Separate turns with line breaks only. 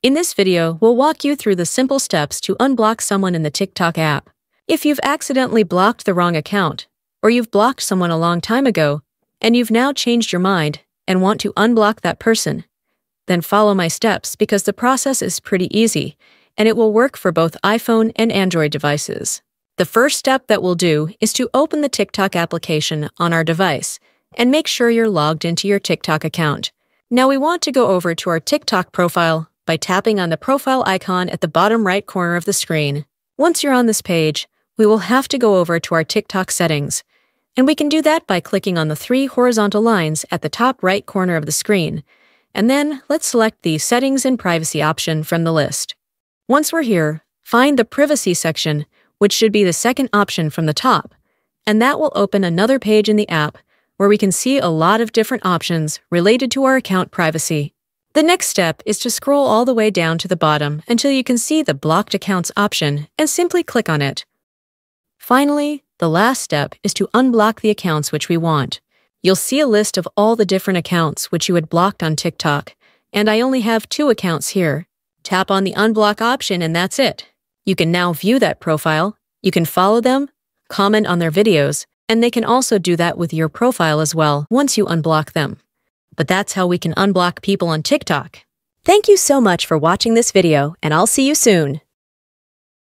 In this video, we'll walk you through the simple steps to unblock someone in the TikTok app. If you've accidentally blocked the wrong account, or you've blocked someone a long time ago, and you've now changed your mind and want to unblock that person, then follow my steps because the process is pretty easy, and it will work for both iPhone and Android devices. The first step that we'll do is to open the TikTok application on our device and make sure you're logged into your TikTok account. Now we want to go over to our TikTok profile by tapping on the profile icon at the bottom right corner of the screen. Once you're on this page, we will have to go over to our TikTok settings, and we can do that by clicking on the three horizontal lines at the top right corner of the screen, and then let's select the Settings and Privacy option from the list. Once we're here, find the Privacy section, which should be the second option from the top, and that will open another page in the app where we can see a lot of different options related to our account privacy. The next step is to scroll all the way down to the bottom until you can see the Blocked Accounts option and simply click on it. Finally, the last step is to unblock the accounts which we want. You'll see a list of all the different accounts which you had blocked on TikTok, and I only have 2 accounts here. Tap on the Unblock option and that's it. You can now view that profile, you can follow them, comment on their videos, and they can also do that with your profile as well once you unblock them. But that's how we can unblock people on TikTok. Thank you so much for watching this video, and I'll see you soon.